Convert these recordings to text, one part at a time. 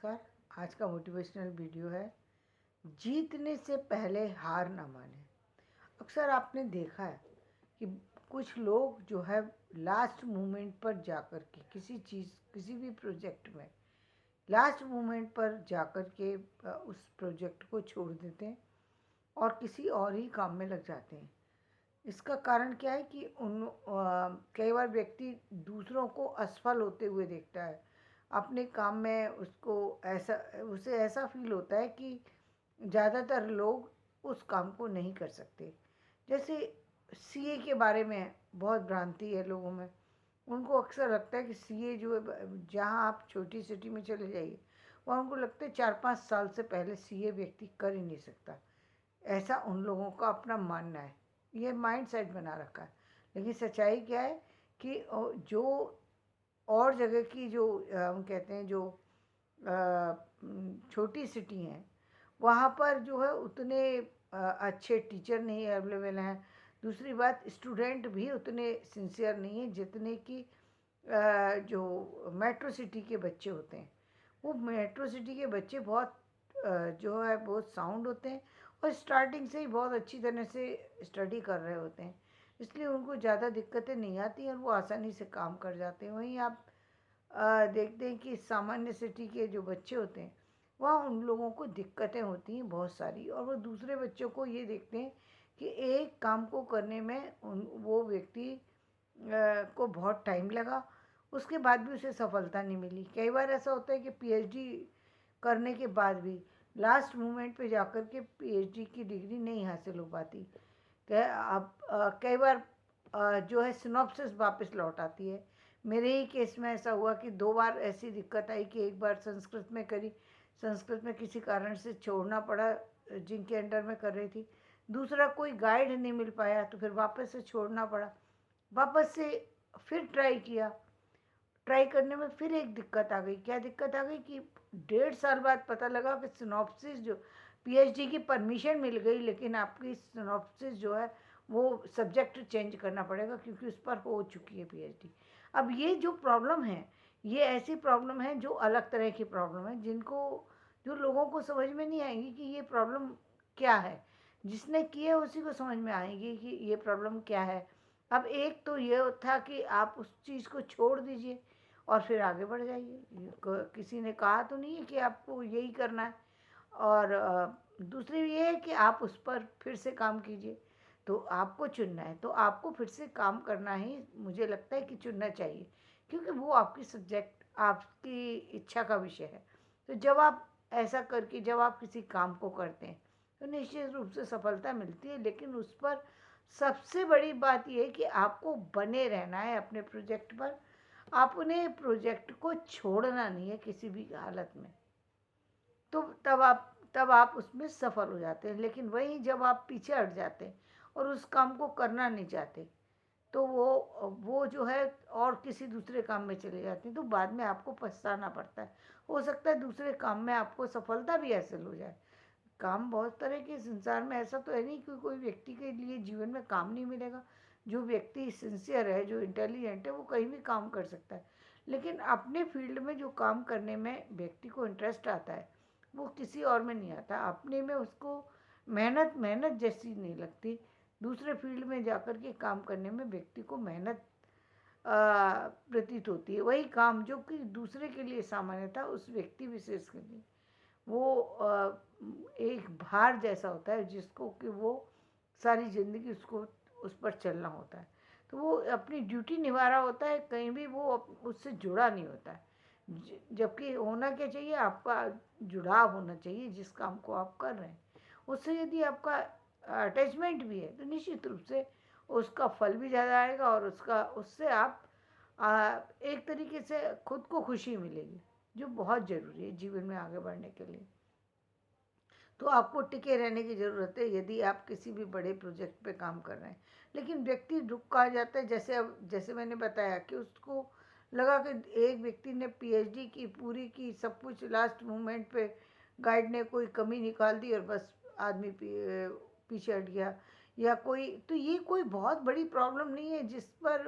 नमस्कार। आज का मोटिवेशनल वीडियो है, जीतने से पहले हार ना माने। अक्सर आपने देखा है कि कुछ लोग जो है लास्ट मोमेंट पर जाकर के किसी भी प्रोजेक्ट में लास्ट मोमेंट पर जाकर के उस प्रोजेक्ट को छोड़ देते हैं और किसी और ही काम में लग जाते हैं। इसका कारण क्या है कि कई बार व्यक्ति दूसरों को असफल होते हुए देखता है अपने काम में। उसे ऐसा फील होता है कि ज़्यादातर लोग उस काम को नहीं कर सकते। जैसे सीए के बारे में बहुत भ्रांति है लोगों में। उनको अक्सर लगता है कि सीए जो है, जहाँ आप छोटी सिटी में चले जाइए, वहाँ उनको लगता है 4-5 साल से पहले सीए व्यक्ति कर ही नहीं सकता। ऐसा उन लोगों का अपना मानना है, ये माइंड सेट बना रखा है। लेकिन सच्चाई क्या है कि जो और जगह की जो हम कहते हैं जो छोटी सिटी हैं, वहाँ पर जो है उतने अच्छे टीचर नहीं अवेलेबल हैं। दूसरी बात, स्टूडेंट भी उतने सिंसियर नहीं हैं जितने कि जो मेट्रो सिटी के बच्चे होते हैं। वो मेट्रो सिटी के बच्चे बहुत जो है बहुत साउंड होते हैं और स्टार्टिंग से ही बहुत अच्छी तरह से स्टडी कर रहे होते हैं, इसलिए उनको ज़्यादा दिक्कतें नहीं आती और वो आसानी से काम कर जाते हैं। वहीं आप देखते हैं कि सामान्य सिटी के जो बच्चे होते हैं, वहाँ उन लोगों को दिक्कतें होती हैं बहुत सारी, और वो दूसरे बच्चों को ये देखते हैं कि एक काम को करने में वो व्यक्ति को बहुत टाइम लगा, उसके बाद भी उसे सफलता नहीं मिली। कई बार ऐसा होता है कि पीएचडी करने के बाद भी लास्ट मोमेंट पे जाकर के पीएचडी की डिग्री नहीं हासिल हो पाती। अब कई बार जो है सिनॉप्सिस वापस लौट आती है। मेरे ही केस में ऐसा हुआ कि 2 बार ऐसी दिक्कत आई कि एक बार संस्कृत में करी, संस्कृत में किसी कारण से छोड़ना पड़ा जिनके अंडर में कर रही थी। दूसरा, कोई गाइड नहीं मिल पाया तो फिर वापस से छोड़ना पड़ा। वापस से फिर ट्राई किया। ट्राई करने में फिर एक दिक्कत आ गई। क्या दिक्कत आ गई कि 1.5 साल बाद पता लगा कि सिनॉप्सिस जो पीएचडी की परमिशन मिल गई, लेकिन आपकी सिनॉप्सिस जो है वो सब्जेक्ट चेंज करना पड़ेगा क्योंकि उस पर हो चुकी है पीएचडी। अब ये जो प्रॉब्लम है, ये ऐसी प्रॉब्लम है जो अलग तरह की प्रॉब्लम है, जो लोगों को समझ में नहीं आएगी कि ये प्रॉब्लम क्या है। जिसने की है उसी को समझ में आएगी कि ये प्रॉब्लम क्या है। अब एक तो ये था कि आप उस चीज़ को छोड़ दीजिए और फिर आगे बढ़ जाइए। किसी ने कहा तो नहीं है कि आपको यही करना है। और दूसरी ये है कि आप उस पर फिर से काम कीजिए। तो आपको चुनना है, तो आपको फिर से काम करना ही मुझे लगता है कि चुनना चाहिए, क्योंकि वो आपकी सब्जेक्ट आपकी इच्छा का विषय है। तो जब आप किसी काम को करते हैं तो निश्चित रूप से सफलता मिलती है, लेकिन उस पर सबसे बड़ी बात यह है कि आपको बने रहना है अपने प्रोजेक्ट पर। अपने प्रोजेक्ट को छोड़ना नहीं है किसी भी हालत में। तो तब आप उसमें सफल हो जाते हैं। लेकिन वहीं जब आप पीछे हट जाते हैं और उस काम को करना नहीं चाहते, तो वो जो है और किसी दूसरे काम में चले जाते हैं, तो बाद में आपको पछताना पड़ता है। हो सकता है दूसरे काम में आपको सफलता भी हासिल हो जाए। काम बहुत तरह के संसार में, ऐसा तो है नहीं कि कोई व्यक्ति के लिए जीवन में काम नहीं मिलेगा। जो व्यक्ति सिंसियर है, जो इंटेलिजेंट है, वो कहीं भी काम कर सकता है। लेकिन अपने फील्ड में जो काम करने में व्यक्ति को इंटरेस्ट आता है, वो किसी और में नहीं आता। अपने में उसको मेहनत मेहनत जैसी नहीं लगती। दूसरे फील्ड में जाकर के काम करने में व्यक्ति को मेहनत प्रतीत होती है। वही काम जो कि दूसरे के लिए सामान्य था, उस व्यक्ति विशेष के लिए वो एक भार जैसा होता है, जिसको कि वो सारी ज़िंदगी उसको उस पर चलना होता है। तो वो अपनी ड्यूटी निभा रहा होता है, कहीं भी वो उससे जुड़ा नहीं होता है। जबकि होना क्या चाहिए, आपका जुड़ाव होना चाहिए जिस काम को आप कर रहे हैं उससे। यदि आपका अटैचमेंट भी है तो निश्चित रूप से उसका फल भी ज़्यादा आएगा और उससे आप एक तरीके से खुद को खुशी मिलेगी, जो बहुत ज़रूरी है जीवन में आगे बढ़ने के लिए। तो आपको टिके रहने की ज़रूरत है यदि आप किसी भी बड़े प्रोजेक्ट पे काम कर रहे हैं। लेकिन व्यक्ति रुक कहाँ जाता है, जैसे मैंने बताया कि उसको लगा कि एक व्यक्ति ने पीएचडी की पूरी की, सब कुछ लास्ट मोमेंट पे गाइड ने कोई कमी निकाल दी और बस आदमी पीछे हट गया। या कोई, तो ये कोई बहुत बड़ी प्रॉब्लम नहीं है जिस पर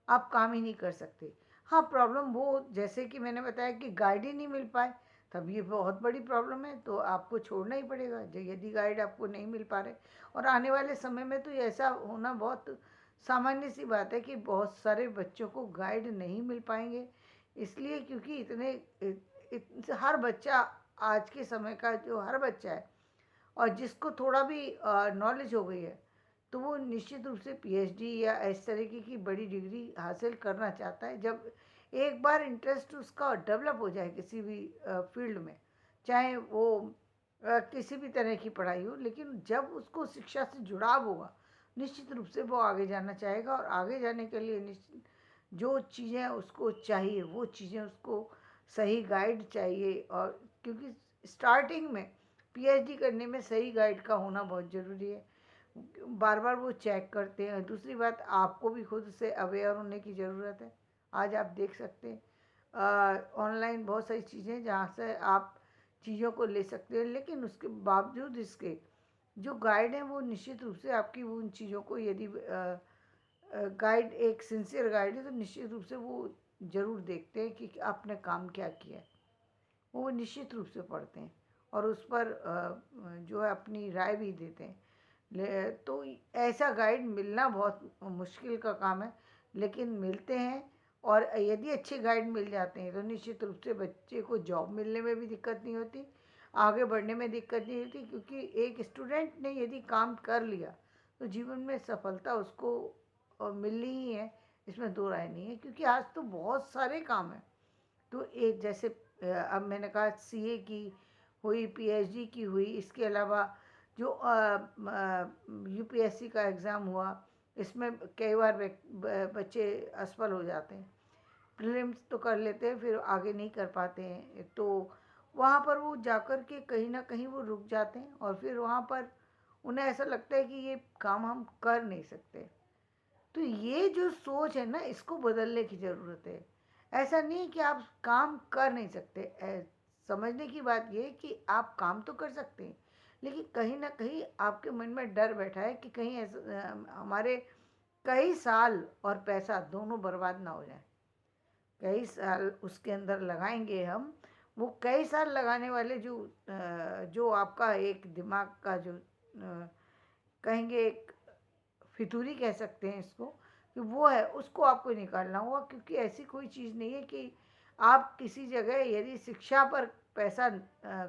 आप काम ही नहीं कर सकते। हाँ, प्रॉब्लम वो, जैसे कि मैंने बताया कि गाइड ही नहीं मिल पाए, तब ये बहुत बड़ी प्रॉब्लम है, तो आपको छोड़ना ही पड़ेगा यदि गाइड आपको नहीं मिल पा रहे। और आने वाले समय में तो ये ऐसा होना बहुत सामान्य सी बात है कि बहुत सारे बच्चों को गाइड नहीं मिल पाएंगे, इसलिए क्योंकि हर बच्चा, आज के समय का जो हर बच्चा है और जिसको थोड़ा भी नॉलेज हो गई है, तो वो निश्चित रूप से पीएचडी या इस तरीके की बड़ी डिग्री हासिल करना चाहता है। जब एक बार इंटरेस्ट उसका डेवलप हो जाए किसी भी फील्ड में, चाहे वो किसी भी तरह की पढ़ाई हो, लेकिन जब उसको शिक्षा से जुड़ाव होगा, निश्चित रूप से वो आगे जाना चाहेगा। और आगे जाने के लिए निश्चित जो चीज़ें उसको चाहिए, वो चीज़ें उसको सही गाइड चाहिए। और क्योंकि स्टार्टिंग में पीएचडी करने में सही गाइड का होना बहुत ज़रूरी है। बार बार वो चेक करते हैं। दूसरी बात, आपको भी खुद से अवेयर होने की ज़रूरत है। आज आप देख सकते हैं ऑनलाइन बहुत सारी चीज़ें जहाँ से आप चीज़ों को ले सकते हैं, लेकिन उसके बावजूद इसके जो गाइड हैं वो निश्चित रूप से आपकी वो उन चीज़ों को, यदि गाइड एक सिंसियर गाइड है, तो निश्चित रूप से वो ज़रूर देखते हैं कि आपने काम क्या किया है। वो निश्चित रूप से पढ़ते हैं और उस पर जो है अपनी राय भी देते हैं। तो ऐसा गाइड मिलना बहुत मुश्किल का काम है, लेकिन मिलते हैं। और यदि अच्छे गाइड मिल जाते हैं तो निश्चित रूप से बच्चे को जॉब मिलने में भी दिक्कत नहीं होती, आगे बढ़ने में दिक्कत नहीं होती, क्योंकि एक स्टूडेंट ने यदि काम कर लिया तो जीवन में सफलता उसको मिलनी ही है, इसमें दो राय नहीं है। क्योंकि आज तो बहुत सारे काम हैं। तो एक जैसे अब मैंने कहा सीए की हुई, पीएचडी की हुई, इसके अलावा जो यूपीएससी का एग्ज़ाम हुआ, इसमें कई बार बच्चे असफल हो जाते हैं। प्रीलिम्स तो कर लेते हैं, फिर आगे नहीं कर पाते हैं, तो वहाँ पर वो जाकर के कहीं ना कहीं वो रुक जाते हैं और फिर वहाँ पर उन्हें ऐसा लगता है कि ये काम हम कर नहीं सकते। तो ये जो सोच है ना, इसको बदलने की ज़रूरत है। ऐसा नहीं कि आप काम कर नहीं सकते, समझने की बात ये है कि आप काम तो कर सकते हैं, लेकिन कहीं ना कहीं आपके मन में डर बैठा है कि कहीं ऐसा हमारे कई साल और पैसा दोनों बर्बाद ना हो जाए। कई साल उसके अंदर लगाएंगे हम, वो कई साल लगाने वाले जो आपका एक दिमाग का जो कहेंगे एक फितूरी कह सकते हैं इसको, कि वो है, उसको आपको निकालना होगा। क्योंकि ऐसी कोई चीज़ नहीं है कि आप किसी जगह यदि शिक्षा पर पैसा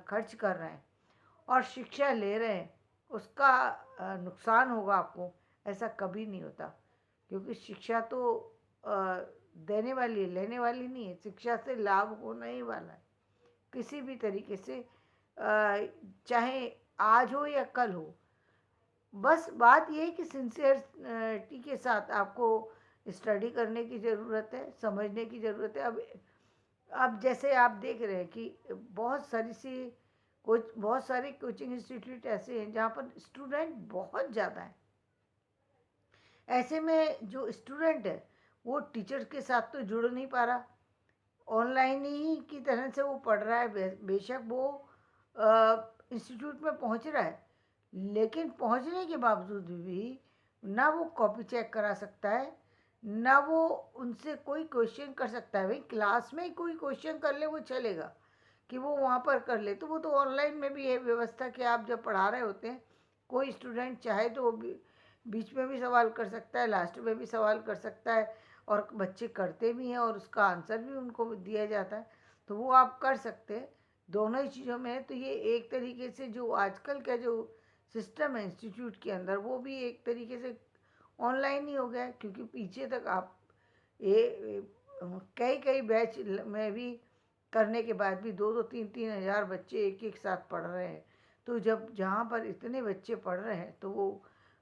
खर्च कर रहे हैं और शिक्षा ले रहे हैं, उसका नुकसान होगा आपको, ऐसा कभी नहीं होता। क्योंकि शिक्षा तो देने वाली है, लेने वाली नहीं है। शिक्षा से लाभ होना ही वाला है किसी भी तरीके से, चाहे आज हो या कल हो। बस बात ये है कि सिंसियरिटी के साथ आपको स्टडी करने की ज़रूरत है, समझने की ज़रूरत है। अब जैसे आप देख रहे हैं कि बहुत सारे कोचिंग इंस्टीट्यूट ऐसे हैं जहाँ पर स्टूडेंट बहुत ज़्यादा हैं। ऐसे में जो स्टूडेंट है वो टीचर के साथ तो जुड़ नहीं पा रहा, ऑनलाइन ही की तरह से वो पढ़ रहा है। बेशक वो इंस्टीट्यूट में पहुंच रहा है, लेकिन पहुंचने के बावजूद भी ना वो कॉपी चेक करा सकता है, ना वो उनसे कोई क्वेश्चन कर सकता है। भाई क्लास में कोई क्वेश्चन कर ले वो चलेगा, कि वो वहाँ पर कर ले, तो वो तो ऑनलाइन में भी है व्यवस्था कि आप जब पढ़ा रहे होते हैं, कोई स्टूडेंट चाहे तो वो बीच में भी सवाल कर सकता है, लास्ट में भी सवाल कर सकता है, और बच्चे करते भी हैं और उसका आंसर भी उनको दिया जाता है, तो वो आप कर सकते हैं। दोनों ही चीज़ों में है। तो ये एक तरीके से जो आजकल का जो सिस्टम है इंस्टीट्यूट के अंदर, वो भी एक तरीके से ऑनलाइन ही हो गया है। क्योंकि पीछे तक आप ये कई कई बैच में भी करने के बाद भी 2-2 3-3 हज़ार बच्चे एक एक साथ पढ़ रहे हैं। तो जब जहाँ पर इतने बच्चे पढ़ रहे हैं, तो वो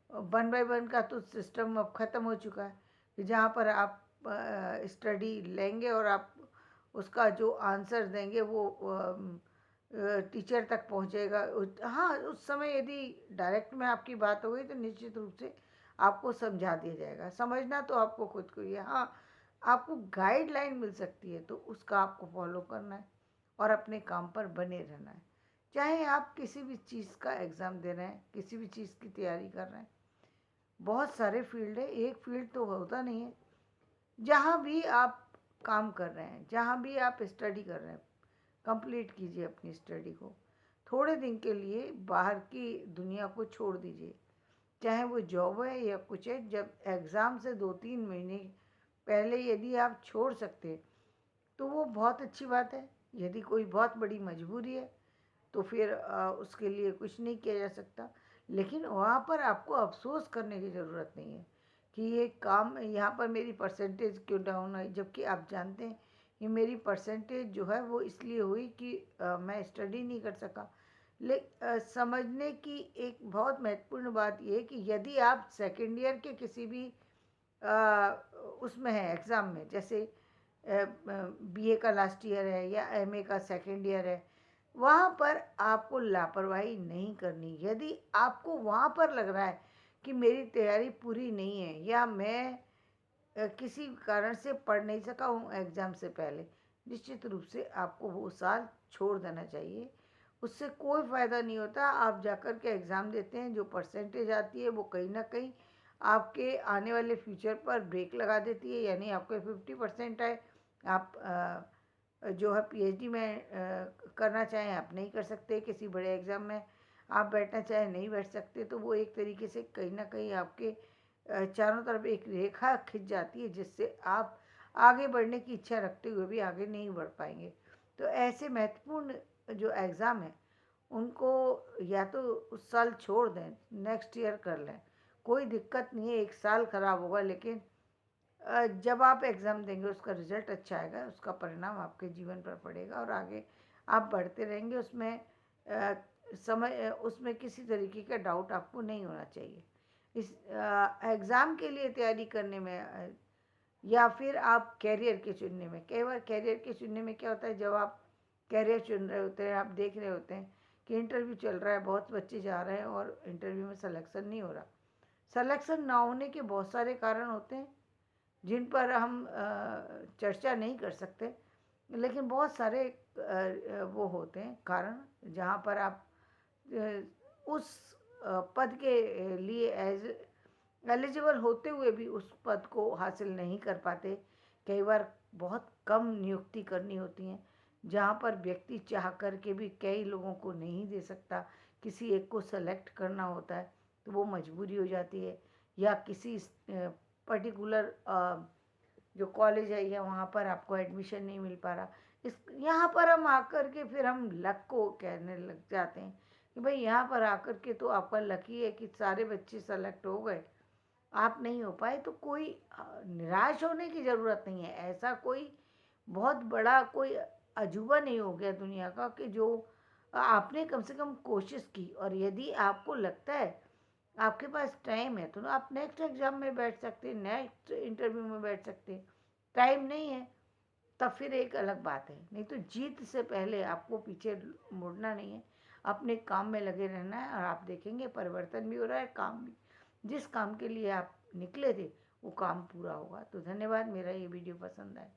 1 बाय 1 का तो सिस्टम अब ख़त्म हो चुका है, कि जहाँ पर आप स्टडी लेंगे और आप उसका जो आंसर देंगे वो टीचर तक पहुँचेगा। हाँ, उस समय यदि डायरेक्ट में आपकी बात हो गई तो निश्चित रूप से आपको समझा दिया जाएगा। समझना तो आपको खुद को ही है। हाँ, आपको गाइडलाइन मिल सकती है, तो उसका आपको फॉलो करना है और अपने काम पर बने रहना है। चाहे आप किसी भी चीज़ का एग्ज़ाम दे रहे हैं, किसी भी चीज़ की तैयारी कर रहे हैं, बहुत सारे फील्ड है, एक फील्ड तो होता नहीं है। जहाँ भी आप काम कर रहे हैं, जहाँ भी आप स्टडी कर रहे हैं, कंप्लीट कीजिए अपनी स्टडी को। थोड़े दिन के लिए बाहर की दुनिया को छोड़ दीजिए, चाहे वो जॉब है या कुछ है। जब एग्ज़ाम से 2-3 महीने पहले यदि आप छोड़ सकते तो वो बहुत अच्छी बात है। यदि कोई बहुत बड़ी मजबूरी है तो फिर उसके लिए कुछ नहीं किया जा सकता। लेकिन वहाँ पर आपको अफ़सोस करने की ज़रूरत नहीं है कि ये काम यहाँ पर मेरी परसेंटेज क्यों डाउन आई, जबकि आप जानते हैं कि मेरी परसेंटेज जो है वो इसलिए हुई कि मैं स्टडी नहीं कर सका। समझने की एक बहुत महत्वपूर्ण बात ये है कि यदि आप सेकेंड ईयर के किसी भी उसमें है एग्ज़ाम में, जैसे बीए का लास्ट ईयर है या एमए का सेकेंड ईयर है, वहाँ पर आपको लापरवाही नहीं करनी। यदि आपको वहाँ पर लग रहा है कि मेरी तैयारी पूरी नहीं है या मैं किसी कारण से पढ़ नहीं सका हूँ एग्ज़ाम से पहले, निश्चित रूप से आपको वो साल छोड़ देना चाहिए। उससे कोई फ़ायदा नहीं होता। आप जाकर के एग्ज़ाम देते हैं, जो परसेंटेज आती है वो कहीं ना कहीं आपके आने वाले फ्यूचर पर ब्रेक लगा देती है। यानी आपके 50% आए, आप जो है पीएचडी में करना चाहें आप नहीं कर सकते, किसी बड़े एग्ज़ाम में आप बैठना चाहें नहीं बैठ सकते। तो वो एक तरीके से कहीं ना कहीं आपके चारों तरफ एक रेखा खिंच जाती है, जिससे आप आगे बढ़ने की इच्छा रखते हुए भी आगे नहीं बढ़ पाएंगे। तो ऐसे महत्वपूर्ण जो एग्ज़ाम है उनको या तो उस साल छोड़ दें, नेक्स्ट ईयर कर लें, कोई दिक्कत नहीं है। एक साल ख़राब होगा लेकिन जब आप एग्ज़ाम देंगे उसका रिज़ल्ट अच्छा आएगा, उसका परिणाम आपके जीवन पर पड़ेगा और आगे आप बढ़ते रहेंगे। उसमें उसमें किसी तरीके का डाउट आपको नहीं होना चाहिए। इस एग्ज़ाम के लिए तैयारी करने में या फिर आप कैरियर के चुनने में, कई बार कैरियर के चुनने में क्या होता है, जब आप कैरियर चुन रहे होते हैं, आप देख रहे होते हैं कि इंटरव्यू चल रहा है, बहुत बच्चे जा रहे हैं और इंटरव्यू में सिलेक्शन नहीं हो रहा। सिलेक्शन ना होने के बहुत सारे कारण होते हैं जिन पर हम चर्चा नहीं कर सकते, लेकिन बहुत सारे वो होते हैं कारण जहाँ पर आप उस पद के लिए एज एलिजिबल होते हुए भी उस पद को हासिल नहीं कर पाते। कई बार बहुत कम नियुक्ति करनी होती हैं, जहाँ पर व्यक्ति चाह कर के भी कई लोगों को नहीं दे सकता, किसी एक को सेलेक्ट करना होता है तो वो मजबूरी हो जाती है। या किसी पर्टिकुलर जो कॉलेज है या वहाँ पर आपको एडमिशन नहीं मिल पा रहा, इस यहाँ पर हम आकर के फिर हम लक को कहने लग जाते हैं कि भाई यहाँ पर आकर के तो आपका लकी है कि सारे बच्चे सेलेक्ट हो गए, आप नहीं हो पाए। तो कोई निराश होने की ज़रूरत नहीं है। ऐसा कोई बहुत बड़ा कोई अजूबा नहीं हो गया दुनिया का कि जो आपने कम से कम कोशिश की, और यदि आपको लगता है आपके पास टाइम है तो आप नेक्स्ट एग्ज़ाम में बैठ सकते हैं, नेक्स्ट इंटरव्यू में बैठ सकते हैं। टाइम नहीं है तब फिर एक अलग बात है, नहीं तो जीत से पहले आपको पीछे मुड़ना नहीं है, अपने काम में लगे रहना है और आप देखेंगे परिवर्तन भी हो रहा है, काम भी, जिस काम के लिए आप निकले थे वो काम पूरा होगा। तो धन्यवाद। मेरा ये वीडियो पसंद आए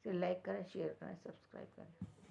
इसे लाइक करें, शेयर करें, सब्सक्राइब करें।